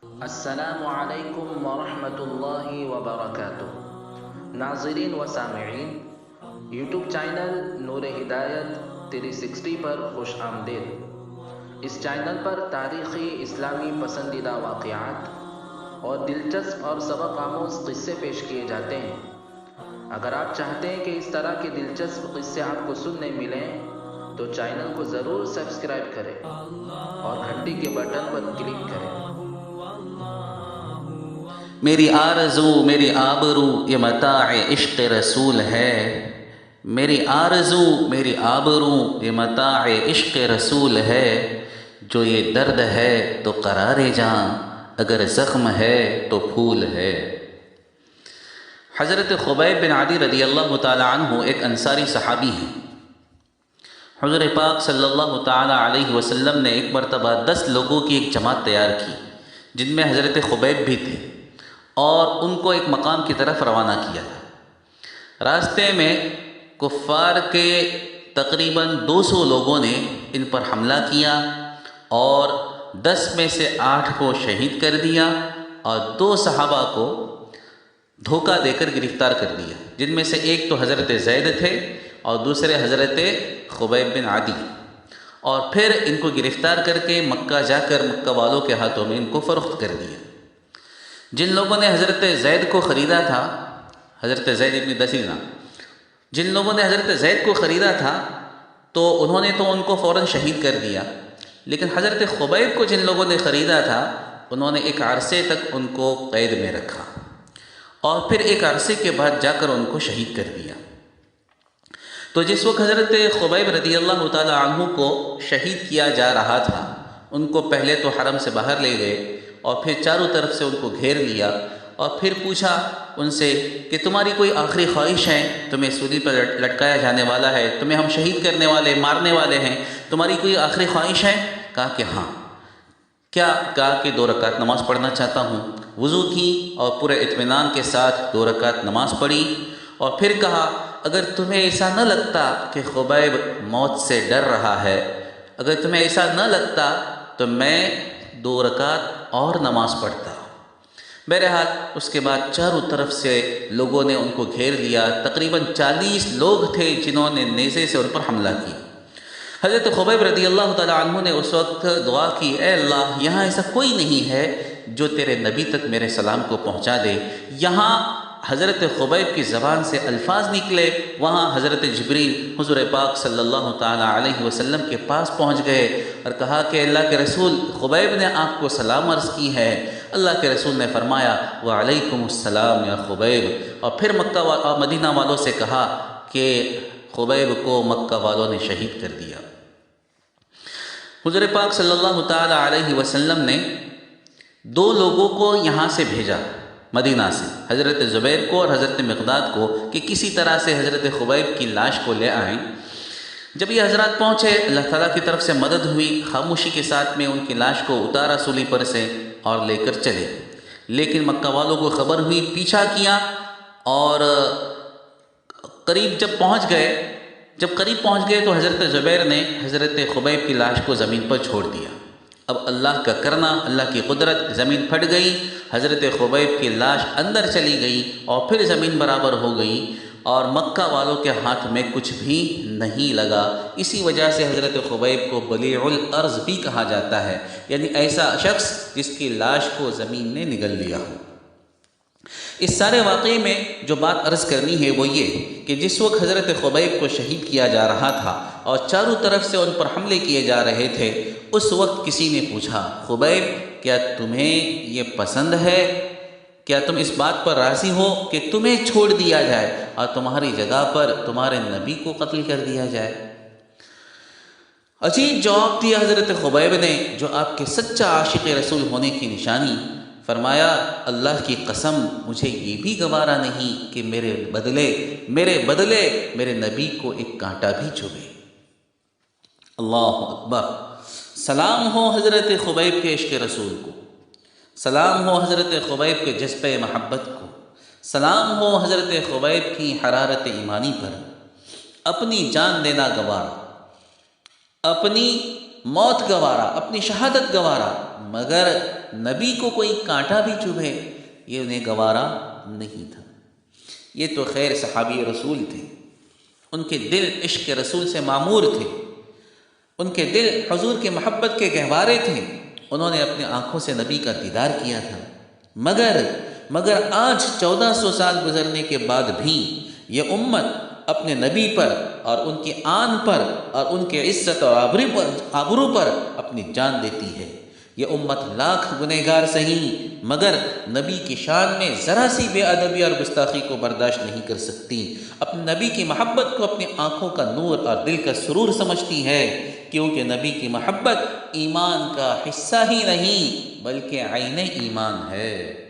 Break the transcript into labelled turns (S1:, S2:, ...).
S1: السلام علیکم ورحمۃ اللہ وبرکاتہ۔ ناظرین و سامعین، یوٹیوب چینل نور ہدایت 360 پر خوش آمدید۔ اس چینل پر تاریخی اسلامی پسندیدہ واقعات اور دلچسپ اور سبق آموز قصے پیش کیے جاتے ہیں۔ اگر آپ چاہتے ہیں کہ اس طرح کے دلچسپ قصے آپ کو سننے ملیں تو چینل کو ضرور سبسکرائب کریں اور گھنٹی کے بٹن پر کلک کریں۔
S2: میری آرزو میری آبرو یہ متاع عشق رسول ہے، میری آرزو میری آبرو یہ متاع عشق رسول ہے، جو یہ درد ہے تو قرار جاں، اگر زخم ہے تو پھول ہے۔ حضرت خبیب بن عدی رضی اللہ تعالی عنہ ایک انصاری صحابی ہیں۔ حضور پاک صلی اللہ تعالی علیہ وسلم نے ایک مرتبہ 10 لوگوں کی ایک جماعت تیار کی، جن میں حضرت خبیب بھی تھے، اور ان کو ایک مقام کی طرف روانہ کیا تھا۔ راستے میں کفار کے تقریباً 200 لوگوں نے ان پر حملہ کیا اور 10 میں سے 8 کو شہید کر دیا اور 2 صحابہ کو دھوکہ دے کر گرفتار کر دیا، جن میں سے ایک تو حضرت زید تھے اور دوسرے حضرت خبیب بن عدی، اور پھر ان کو گرفتار کر کے مکہ جا کر مکہ والوں کے ہاتھوں میں ان کو فروخت کر دیا۔ جن لوگوں نے حضرت زید کو خریدا تھا، حضرت زید ابن دثینہ، جن لوگوں نے حضرت زید کو خریدا تھا تو انہوں نے تو ان کو فوراً شہید کر دیا، لیکن حضرت خبیب کو جن لوگوں نے خریدا تھا انہوں نے ایک عرصے تک ان کو قید میں رکھا اور پھر ایک عرصے کے بعد جا کر ان کو شہید کر دیا۔ تو جس وقت حضرت خبیب رضی اللہ تعالی عنہ کو شہید کیا جا رہا تھا، ان کو پہلے تو حرم سے باہر لے گئے اور پھر چاروں طرف سے ان کو گھیر لیا اور پھر پوچھا ان سے کہ تمہاری کوئی آخری خواہش ہے؟ تمہیں سولی پر لٹکایا جانے والا ہے، تمہیں ہم شہید کرنے والے مارنے والے ہیں، تمہاری کوئی آخری خواہش ہے؟ کہا کہ ہاں۔ کیا؟ کہا کہ 2 رکعت نماز پڑھنا چاہتا ہوں۔ وضو کی اور پورے اطمینان کے ساتھ 2 رکعت نماز پڑھی، اور پھر کہا اگر تمہیں ایسا نہ لگتا کہ خبیب موت سے ڈر رہا ہے، اگر تمہیں ایسا نہ لگتا تو میں 2 رکعت اور نماز پڑھتا۔ بہرحال اس کے بعد چاروں طرف سے لوگوں نے ان کو گھیر لیا، تقریباً 40 لوگ تھے جنہوں نے نیزے سے ان پر حملہ کیا۔ حضرت خبیب رضی اللہ تعالی عنہ نے اس وقت دعا کی، اے اللہ، یہاں ایسا کوئی نہیں ہے جو تیرے نبی تک میرے سلام کو پہنچا دے۔ یہاں حضرت خبیب کی زبان سے الفاظ نکلے، وہاں حضرت جبریل حضور پاک صلی اللہ تعالی علیہ وسلم کے پاس پہنچ گئے اور کہا کہ اللہ کے رسول، خبیب نے آپ کو سلام عرض کی ہے۔ اللہ کے رسول نے فرمایا وعلیکم السلام یا خبیب، اور پھر مکہ اور مدینہ والوں سے کہا کہ خبیب کو مکہ والوں نے شہید کر دیا۔ حضور پاک صلی اللہ تعالی علیہ وسلم نے 2 لوگوں کو یہاں سے بھیجا مدینہ سے، حضرت زبیر کو اور حضرت مقداد کو، کہ کسی طرح سے حضرت خبیب کی لاش کو لے آئیں۔ جب یہ حضرات پہنچے، اللہ تعالیٰ کی طرف سے مدد ہوئی، خاموشی کے ساتھ میں ان کی لاش کو اتارا سولی پر سے اور لے کر چلے، لیکن مکہ والوں کو خبر ہوئی، پیچھا کیا، اور قریب جب پہنچ گئے تو حضرت زبیر نے حضرت خبیب کی لاش کو زمین پر چھوڑ دیا۔ اب اللہ کا کرنا، اللہ کی قدرت، زمین پھٹ گئی، حضرت خبیب کی لاش اندر چلی گئی اور پھر زمین برابر ہو گئی، اور مکہ والوں کے ہاتھ میں کچھ بھی نہیں لگا۔ اسی وجہ سے حضرت خبیب کو بلیع الارض بھی کہا جاتا ہے، یعنی ایسا شخص جس کی لاش کو زمین نے نگل لیا ہو۔ اس سارے واقعے میں جو بات عرض کرنی ہے وہ یہ کہ جس وقت حضرت خبیب کو شہید کیا جا رہا تھا اور چاروں طرف سے ان پر حملے کیے جا رہے تھے، اس وقت کسی نے پوچھا خبیب، کیا تمہیں یہ پسند ہے؟ کیا تم اس بات پر راضی ہو کہ تمہیں چھوڑ دیا جائے اور تمہاری جگہ پر تمہارے نبی کو قتل کر دیا جائے؟ عجیب جواب دیا حضرت خبیب نے، جو آپ کے سچا عاشق رسول ہونے کی نشانی۔ فرمایا اللہ کی قسم، مجھے یہ بھی گوارا نہیں کہ میرے بدلے میرے نبی کو ایک کانٹا بھی چبھے۔ اللہ اکبر! سلام ہو حضرت خبیب کے عشق رسول کو، سلام ہو حضرت خبیب کے جذبہ محبت کو، سلام ہو حضرت خبیب کی حرارت ایمانی پر۔ اپنی جان دینا گوارا، اپنی موت گوارا، اپنی شہادت گوارا، مگر نبی کو کوئی کانٹا بھی چبھے یہ انہیں گوارا نہیں تھا۔ یہ تو خیر صحابی رسول تھے، ان کے دل عشق رسول سے معمور تھے، ان کے دل حضور کے محبت کے گہوارے تھے، انہوں نے اپنی آنکھوں سے نبی کا دیدار کیا تھا۔ مگر آج 1400 سال گزرنے کے بعد بھی یہ امت اپنے نبی پر اور ان کی آن پر اور ان کے عزت اور آبرو پر اپنی جان دیتی ہے۔ یہ امت لاکھ گنہگار سہی مگر نبی کی شان میں ذرا سی بے ادبی اور گستاخی کو برداشت نہیں کر سکتی، اپنے نبی کی محبت کو اپنی آنکھوں کا نور اور دل کا سرور سمجھتی ہے، کیونکہ نبی کی محبت ایمان کا حصہ ہی نہیں بلکہ عین ایمان ہے۔